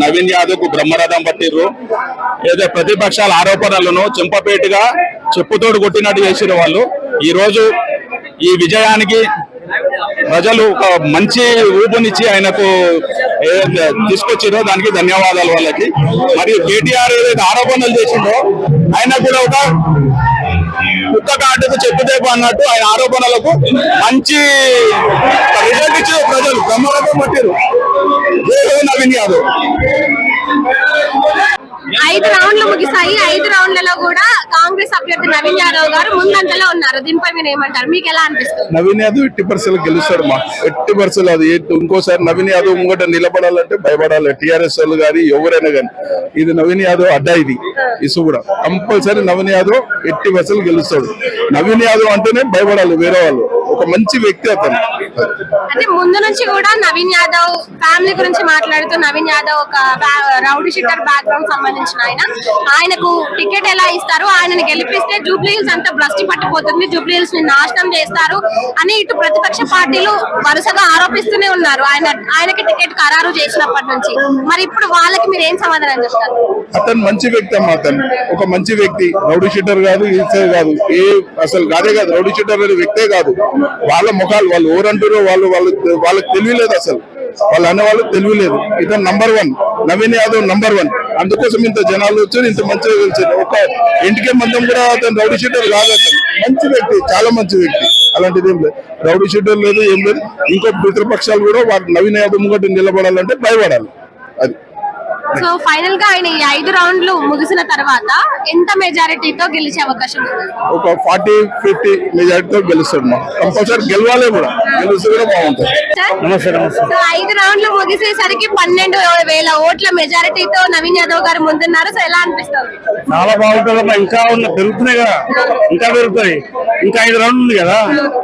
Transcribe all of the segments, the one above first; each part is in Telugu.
నవీన్ యాదవ్ కు బ్రహ్మరథం పట్టిర్రు. ఏదో ప్రతిపక్షాల ఆరోపణలను చెంపపేటుగా చెప్పుతోడు కొట్టినట్టు చేసిన వాళ్ళు ఈ రోజు ఈ విజయానికి ప్రజలు ఒక మంచి ఊపునిచ్చి ఆయనకు తీసుకొచ్చిరో దానికి ధన్యవాదాలు వాళ్ళకి. మరియు కేటీఆర్ ఏదైతే ఆరోపణలు చేసిండో ఆయన కూడా ఒక కుక్క కాటుకు చెప్పుతేపు అన్నట్టు ఆయన ఆరోపణలకు మంచి రిజల్ట్ ఇచ్చిన ప్రజలు బ్రహ్మరథం పట్టిరు. నవీన్ యాదవ్ 5 రౌండ్లు ముగిసాయి. 5 రౌండ్లలో కూడా కాంగ్రెస్ అభ్యర్థి నవీన్ యాదవ్ గారు ముందంజలో ఉన్నారు. దీనిపై మీరు ఏమంటారు? మీకు ఎలా అనిపిస్తుంది? నవీన్ యాదవ్ 80% గెలుస్తాడు మా 80%. అది ఇంకోసారి నవీన్ యాదవ్ ముంగట నిలబడాలంటే భయపడాలి టీఆర్ఎస్ వాళ్ళు కానీ ఎవరైనా కానీ. ఇది నవీన్ యాదవ్ అడ్డా ఇది ఇసు కూడా కంపల్సరీ నవీన్ యాదవ్ 80% గెలుస్తాడు. నవీన్ యాదవ్ అంటేనే భయపడాలి వేరే వాళ్ళు. ఒక మంచి వ్యక్తి అతను. అంటే ముందు నుంచి కూడా నవీన్ యాదవ్ ఫ్యామిలీ గురించి మాట్లాడుతూ నవీన్ యాదవ్ ఒక రౌడీ షీటర్ బ్యాక్గ్రౌండ్ సంబంధించిన ఆయనకు టికెట్ ఎలా ఇస్తారు, ఆయనని గెలిపిస్తే జూబ్లీ హిల్స్ అంతా భ్రష్టి పట్టిపోతుంది, జూబ్లీ హిల్స్ ని నాశనం చేస్తారు అని ఇటు ప్రతిపక్ష పార్టీలు వరుసగా ఆరోపిస్తూనే ఉన్నారు ఆయనకి టికెట్ ఖరారు చేసినప్పటి నుంచి. మరి ఇప్పుడు వాళ్ళకి మీరు ఏం సమాధానం చెప్తారు? అతను మంచి వ్యక్తి అమ్మా. అతను ఒక మంచి వ్యక్తి. రౌడీ షీటర్ కాదు, ఇన్సర్ కాదు, అసలు కాదే కాదు. రౌడీ షీటర్ అనే వ్యక్తే కాదు. వాళ్ళ ముఖాలు వాళ్ళు ఎవరంటారో వాళ్ళకి తెలియలేదు. అసలు వాళ్ళు అనే వాళ్ళకి తెలియలేదు. ఇతను #1 నవీన్ యాదవ్ #1. అందుకోసం ఇంత జనాలు వచ్చారు, ఇంత మంచిగా కలిసారు. ఒక ఇంటికే మందం కూడా అతను రౌడీ షీటర్ కాదు. అతను మంచి వ్యక్తి, చాలా మంచి వ్యక్తి. అలాంటిది ఏం లేదు. రౌడీ షీటర్ లేదు, ఏం లేదు. ఇంకో మిత్రపక్షాలు కూడా వాడు నవీన్ యాదవ్ ముంగట నిలబడాలంటే భయపడాలి. అది సో ఫైనల్ గా ఆయన ఈ 5 రౌండ్లు ముగిసిన తర్వాత ఎంత మెజారిటీతో గెలిచే అవకాశం ఉంది? ఒక 40-50 మెజారిటీతో గెలుస్తాడు. మా కంపల్సరీ గెలవాలి కూడా. గెలిస్తే కూడా బాగుంటుంది. సో 5 రౌండ్లు ముగిసేసరికి 12,000 ఓట్ల మెజారిటీతో నవీన్ యాదవ్ గారు ముందున్నారు. సో ఎలా అనిపిస్తుంది? చాలా బాగుంటుంది. ఇంకా పెరుగుతున్నాయి కదా, ఇంకా పెరుగుతాయి. ఇంకా 5 రౌండ్లు ఉంది కదా,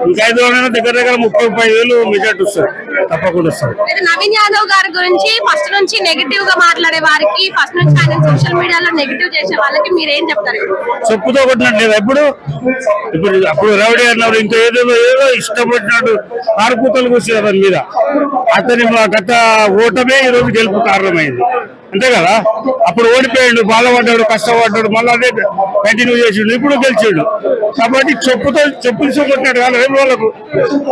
ఇంకా 5 రౌండ్లు దగ్గర 35,000 మెజారిటీ వస్తుంది. తప్పకుండా వస్తుంది. నవీన్ యాదవ్ గారి గురించి ఫస్ట్ నుంచి నెగిటివ్ గా మాట్లాడే వారికి, ఫస్ట్ నుంచి ఆయన సోషల్ మీడియాలో నెగిటివ్ చేసే వాళ్ళకి మీరేం చెప్తారు? చెప్పుతో కొట్టినట్లేదు. ఇప్పుడు అప్పుడు రౌడీ అన్నారు, ఇంకా ఏదో ఇష్టపడినట్టు ఆరుకూతలు కూర్చున్నారు అతని మీద. అతని గత ఓటమే ఈ రోజు గెలుపు కారణమైంది. అంతే కదా. అప్పుడు ఓడిపోయాడు, బాధపడ్డాడు, కష్టపడ్డాడు, మళ్ళీ అదే కంటిన్యూ చేసిండు, ఇప్పుడు గెలిచాడు. కాబట్టి చెప్పులు కొట్టినాడు కాదు రేపు వాళ్ళకు.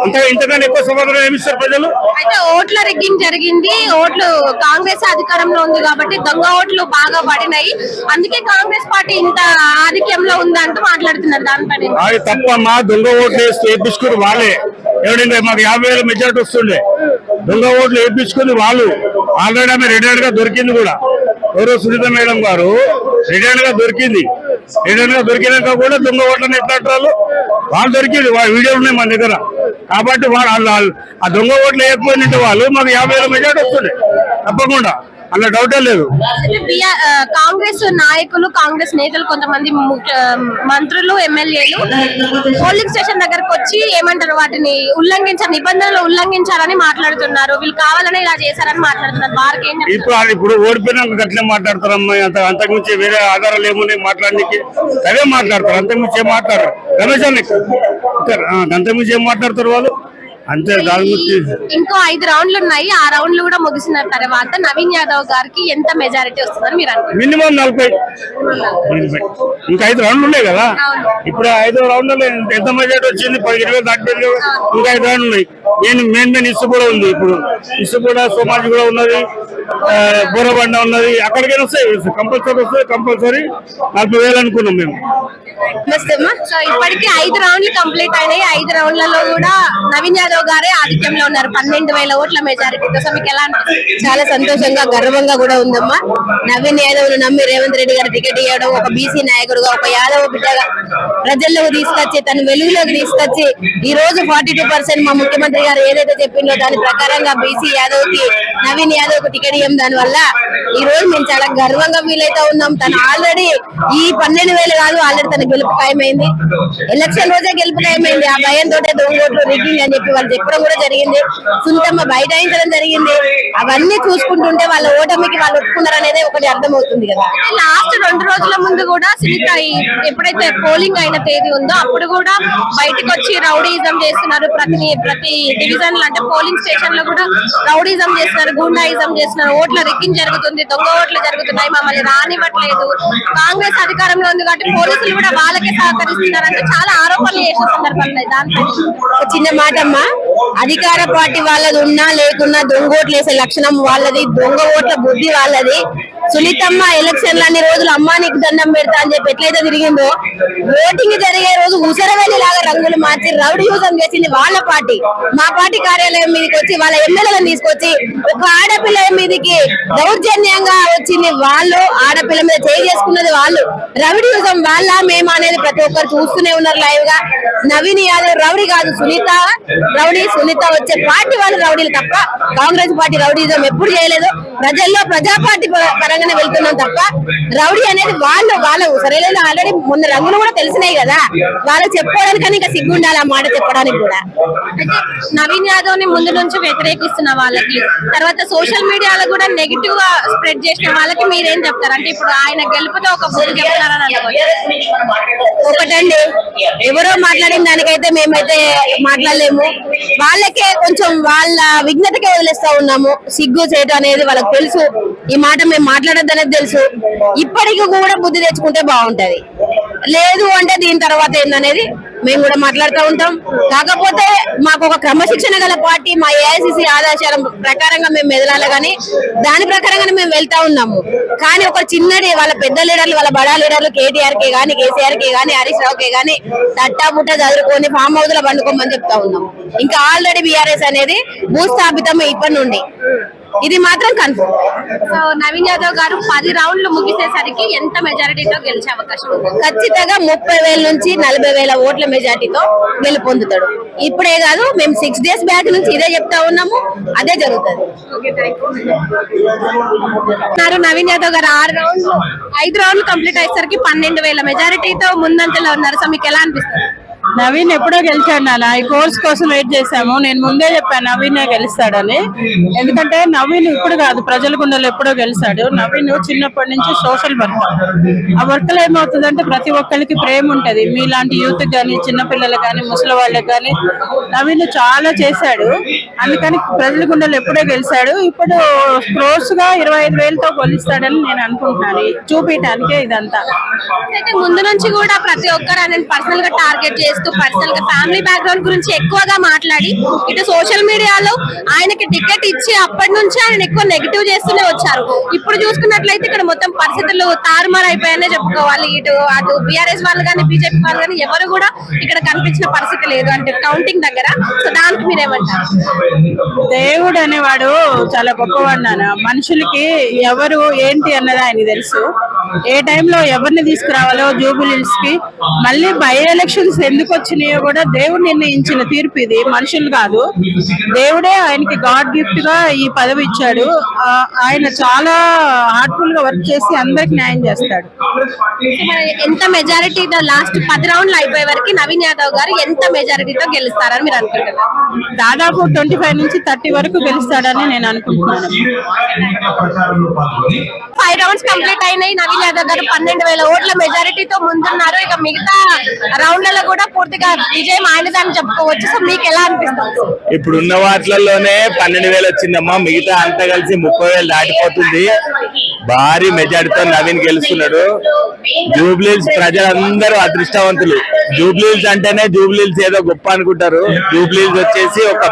అంతగా ఇంతకన్నా ఎక్కువ సమాధానం ఏమిస్తారు ప్రజలు? అయితే ఓట్ల రిగ్గింగ్ జరిగింది, ఓట్లు కాంగ్రెస్ అధికారంలో ఉంది కాబట్టి దొంగ ఓట్లు బాగా పడినాయి, అందుకే కాంగ్రెస్ పార్టీ ఇంత ఆధిక్యంలో ఉందంటూ మాట్లాడుతున్నారు. దానిపైన అది తప్పమ్మా. దొంగ ఓట్లు వేస్తే వేయించుకుని వాళ్ళే. ఎవడంటే మాకు 50,000 మెజార్టీ వస్తుండే. దొంగ ఓట్లు వేయించుకుని వాళ్ళు. ఆల్రెడీ ఆమె రిటైర్డ్ గా దొరికింది కూడా. ఎవరో సునీత మేడం గారు రిటైర్డ్ గా దొరికింది. రిటైర్డ్ గా దొరికినాక కూడా దొంగ ఓట్లను ఎట్లాంటారు వాళ్ళు దొరికింది. వాళ్ళ వీడియోలు ఉన్నాయి మన దగ్గర. కాబట్టి వాళ్ళు ఆ దొంగ ఓట్లు వేయకపోయినట్టు వాళ్ళు మాకు 50,000 మెజార్టీ వస్తుండే తప్పకుండా. అలా డౌటే లేదు. కాంగ్రెస్ నాయకులు, కాంగ్రెస్ నేతలు, కొంతమంది మంత్రులు, ఎమ్మెల్యేలు పోలింగ్ స్టేషన్ దగ్గరకు వచ్చి ఏమంటారు, వాటిని నిబంధనలు ఉల్లంఘించాలని మాట్లాడుతున్నారు. వీళ్ళు కావాలని ఇలా చేశారని మాట్లాడుతున్నారు. ఇప్పుడు ఓడిపోయినాక గట్లే మాట్లాడతారమ్మా. అంతకుమించి వేరే ఆధారాలు ఏమున్నాయి మాట్లాడడానికి? అవే మాట్లాడతారు. అంతకుమించి ఏం మాట్లాడరు. రమేష్ అంతకుమించి ఏం మాట్లాడతారు వాళ్ళు? అంతే. ఇంకో 5 రౌండ్లు ఉన్నాయి. ఆ రౌండ్లు కూడా ముగిసిన తర్వాత నవీన్ యాదవ్ గారికి ఎంత మెజారిటీ వస్తుందని మీరు అనుకుంటున్నారు? మినిమం 40. ఇంకా 5 రౌండ్లు ఉన్నాయి కదా. ఇప్పుడు 5 రౌండ్లలో ఎంత మెజారిటీ వచ్చింది? 10-20 దాటిపోయింది. ఇంకా 5 రౌండ్లు ఉన్నాయి. మెయిన్ ఇసు కూడా ఉంది. ఇప్పుడు ఇసు కూడా, సోమాజి కూడా ఉన్నది, బోరబండ ఉన్నది. అక్కడికైనా వస్తాయి, కంపల్సరీ వస్తాయి. కంపల్సరీ 40,000 అనుకున్నాం మేము. సో ఇప్పటికీ 5 రౌండ్లు కంప్లీట్ అయినాయి. 5 రౌండ్లలో కూడా నవీన్ యాదవ్ గారే ఆధిక్యంలో ఉన్నారు 12,000 ఓట్ల మెజారిటీతో. సో మీకు ఎలా అనిపిస్తుంది? చాలా సంతోషంగా, గర్వంగా కూడా ఉందమ్మా. నవీన్ యాదవ్ నమ్మి రేవంత్ రెడ్డి గారు టికెట్ ఇవ్వడం, ఒక బీసీ నాయకుడుగా, ఒక యాదవ్ బిడ్డగా ప్రజల్లోకి తీసుకొచ్చి, తన వెలుగులోకి తీసుకొచ్చి ఈ రోజు 42% మా ముఖ్యమంత్రి గారు ఏదైతే చెప్పిందో దాని ప్రకారంగా బీసీ యాదవ్ కి, నవీన్ యాదవ్ కు టికెట్ ఇవ్వం. దాని వల్ల ఈ రోజు మేము చాలా గర్వంగా ఫీల్ అయితే ఉన్నాం. తను ఆల్రెడీ ఈ 12,000 కాదు, ఆల్రెడీ తన గెలుపు ఖాయమైంది. ఎలక్షన్ రోజే గెలుపు ఖాయమైంది. ఆ భయంతో దొంగ ఓట్లు రిగ్గింగ్ అని చెప్పి వాళ్ళు చెప్పడం కూడా జరిగింది. సునీతమ్మ బైఠాయించడం జరిగింది. అవన్నీ చూసుకుంటుంటే వాళ్ళ ఓటమికి వాళ్ళు ఒప్పుకున్నారనేది ఒకటి అర్థమవుతుంది కదా. లాస్ట్ 2 రోజుల ముందు కూడా సునీత ఎప్పుడైతే పోలింగ్ అయిన తేదీ ఉందో అప్పుడు కూడా బయటకు వచ్చి రౌడీజం చేస్తున్నారు, ప్రతి డివిజన్లు అంటే పోలింగ్ స్టేషన్ లో కూడా రౌడీజం చేస్తున్నారు, గూండాయిజం చేస్తున్నారు, ఓట్ల రిగ్గింగ్ జరుగుతుంది, దొంగ ఓట్లు జరుగుతున్నాయి, మమ్మల్ని రానివ్వట్లేదు, కాంగ్రెస్ అధికారంలో ఉంది కాబట్టి పోలీసులు కూడా వాళ్ళకే సహకరిస్తున్నారంటే చాలా ఆరోపణలు చేసిన సందర్భాలు ఉన్నాయి. దాంట్లో ఒక చిన్న మాట అమ్మా, అధికార పార్టీ వాళ్ళది ఉన్నా లేకున్నా దొంగ ఓట్లు వేసే లక్షణం వాళ్ళది, దొంగ ఓట్ల బుద్ధి వాళ్ళది. సునీతమ్మ ఎలక్షన్లు అన్ని రోజులు అమ్మా నీకు దండం పెడతా అని చెప్పి ఎట్లయితే తిరిగిందో, ఓటింగ్ జరిగే రోజు ఉసరవెల్లి లాగా రంగులు మార్చి రౌడీ యూజం చేసింది వాళ్ళ పార్టీ. మా పార్టీ కార్యాలయం మీదకి వచ్చి వాళ్ళ ఎమ్మెల్యేలను తీసుకొచ్చి ఒక ఆడపిల్ల మీదకి దౌర్జన్యంగా వచ్చింది వాళ్ళు, ఆడపిల్ల మీద చేయి చేసుకున్నది వాళ్ళు. రౌడీ యూజం వాళ్ళ మేము అనేది ప్రతి ఒక్కరు చూస్తూనే ఉన్నారు లైవ్ గా. నవీన్ యాదవ్ రౌడీ కాదు, సునీత రౌడీ. సునీత వచ్చే పార్టీ వాళ్ళు రౌడీలు తప్ప కాంగ్రెస్ పార్టీ రౌడీజం ఎప్పుడు చేయలేదు. ప్రజల్లో ప్రజా పార్టీ పరంగానే వెళ్తున్నాం తప్ప రౌడీ అనేది వాళ్ళు సరేలేదు. ఆల్రెడీ మొన్న రంగులు కూడా తెలిసినాయి కదా, వాళ్ళకి చెప్పుకోవడానికని ఇంకా సిగ్గు ఉండాలి ఆ మాట చెప్పడానికి కూడా. అయితే నవీన్ యాదవ్ ని ముందు నుంచి వ్యతిరేకిస్తున్న వాళ్ళకి, తర్వాత సోషల్ మీడియాలో కూడా నెగిటివ్ గా స్ప్రెడ్ చేసిన వాళ్ళకి మీరేం చెప్తారు? అంటే ఇప్పుడు ఆయన గెలుపుతో ఒక బుద్ధి చెప్తున్నారని ఒకటండి, ఎవరో మాట్లాడిన దానికైతే మేమైతే మాట్లాడలేము. వాళ్ళకే కొంచెం వాళ్ళ విఘ్నతకే వదిలేస్తా ఉన్నాము. సిగ్గు చేయడం అనేది వాళ్ళకి తెలుసు, ఈ మాట మేము మాట్లాడొద్దు అనేది తెలుసు. ఇప్పటికి కూడా బుద్ధి తెచ్చుకుంటే బాగుంటది, లేదు అంటే దీని తర్వాత ఏందనేది మేము కూడా మాట్లాడుతూ ఉంటాం. కాకపోతే మాకు ఒక క్రమశిక్షణ గల పార్టీ, మా ఏఐసిసి ఆదేశాల ప్రకారంగా మేము మెదలాలి కానీ దాని ప్రకారంగానే మేము వెళ్తా ఉన్నాము. కానీ ఒక చిన్నది వాళ్ళ పెద్ద లీడర్లు, వాళ్ళ బడా లీడర్లు కేటీఆర్ కే గానీ, కేసీఆర్ కే గానీ, హరీష్ రావు కే గానీ తట్టా పుట్ట చదువుకొని ఫామ్ హౌస్ లో పండుకోమని చెప్తా ఉన్నాం. ఇంకా ఆల్రెడీ బీఆర్ఎస్ అనేది భూస్థాపితం ఇప్పటి నుండి, ఇది మాత్రం కన్ఫర్మ్. సో నవీన్ యాదవ్ గారు 10 రౌండ్లు ముగిసేసరికి ఎంత మెజారిటీతో గెలిచే అవకాశం ఉంది? ఖచ్చితంగా 30,000 నుంచి 40,000 ఓట్ల మెజార్టీతో గెలుపొందుతాడు. ఇప్పుడే కాదు, మేము 6 days బ్యాక్ నుంచి ఇదే చెప్తా ఉన్నాము, అదే జరుగుతుంది. నవీన్ యాదవ్ గారు 5 రౌండ్లు కంప్లీట్ అయ్యేసరికి 12,000 మెజారిటీతో ముందంతలో ఉన్నారు. సో మీకు ఎలా అనిపిస్తుంది? నవీన్ ఎప్పుడో గెలిచాడు నాన్న, ఈ కోర్స్ కోసం వెయిట్ చేశాము. నేను ముందే చెప్పాను నవీనే గెలుస్తాడని. ఎందుకంటే నవీన్ ఇప్పుడు కాదు, ప్రజల గుండెలు ఎప్పుడో గెలిచాడు. నవీన్ చిన్నప్పటి నుంచి సోషల్ వర్క్, ఆ వర్క్ లో ఏమవుతుందంటే ప్రతి ఒక్కరికి ప్రేమ ఉంటది. మీలాంటి యూత్ గానీ, చిన్నపిల్లలకు కానీ, ముసలి వాళ్ళకి కానీ నవీన్ చాలా చేశాడు. అందుకని ప్రజల గుండెలు ఎప్పుడో గెలిచాడు. ఇప్పుడు క్రోర్స్ గా 25,000తో గెలుస్తాడని నేను అనుకుంటున్నాను. చూపించడానికే ఇదంతా. అయితే ముందు నుంచి కూడా ప్రతి ఒక్కరు ఆయన పర్సనల్ గా టార్గెట్ చేస్తూ, పర్సనల్ గా ఫ్యామిలీ బ్యాక్గ్రౌండ్ గురించి ఎక్కువగా మాట్లాడి, ఇటు సోషల్ మీడియాలో ఆయనకి టికెట్ ఇచ్చి అప్పటి నుంచి ఆయన ఎక్కువ నెగిటివ్ చేస్తూనే వచ్చారు. ఇప్పుడు చూసుకున్నట్లయితే ఇక్కడ మొత్తం పరిస్థితులు తారుమారు అయిపోయాయనే చెప్పుకోవాలి. అటు బీఆర్ఎస్ వాళ్ళు కానీ, బీజేపీ వాళ్ళు కానీ ఎవరు కూడా ఇక్కడ కనిపించిన పరిస్థితి లేదు అంటే కౌంటింగ్ దగ్గర. సో దానికి మీరేమంటారు? దేవుడు అనేవాడు చాలా గొప్పవాడు నాన్న. మనుషులకి ఎవరు ఏంటి అన్నది ఆయన తెలుసు. ఏ టైంలో ఎవరిని తీసుకురావాలో జూబిలీస్ కి, మళ్ళీ బై ఎలక్షన్స్ ఎందుకు వచ్చినాయో కూడా దేవుడు నిర్ణయించిన తీర్పు ఇది, మనుషులు కాదు. దేవుడే ఆయనకి గాడ్ గిఫ్ట్ గా ఈ పదవి ఇచ్చాడు. ఆయన చాలా హార్ట్ఫుల్ గా వర్క్ చేసి అందరికి న్యాయం చేస్తాడు. ఎంత మెజారిటీతో లాస్ట్ 10 రౌండ్లు అయిపోయే వరకు నవీన్ యాదవ్ గారు ఎంత మెజారిటీతో గెలుస్తారని మీరు అనుకుంటున్నారు? దాదాపు 25 నుంచి 30 వరకు గెలుస్తాడని నేను అనుకుంటున్నాను. 5 రౌండ్స్ కంప్లీట్ అయినాయి. నవీన్ యాదవ్ గారు 12,000 ఓట్ల మెజారిటీతో ముందున్నారు. ఇక మిగతా రౌండ్లలో కూడా పూర్తిగా విజయం ఆయనదని చెప్పుకోవచ్చు. సో మీకు ఎలా అనిపిస్తుంది? ఇప్పుడున్న వాటిలలోనే 12,000 వచ్చిందమ్మా, మిగతా అంతా కలిసి 30,000 దాటిపోతుంది. భారీ మెజారిటీతో నవీన్ గెలుస్తున్నాడు. జూబ్లీహిల్స్ ప్రజలందరూ అదృష్టవంతులు. జూబ్లీహిల్స్ అంటేనే జూబ్లీహిల్స్ ఏదో గొప్ప అనుకుంటారు. జూబ్లీహిల్స్ వచ్చేసి ఒక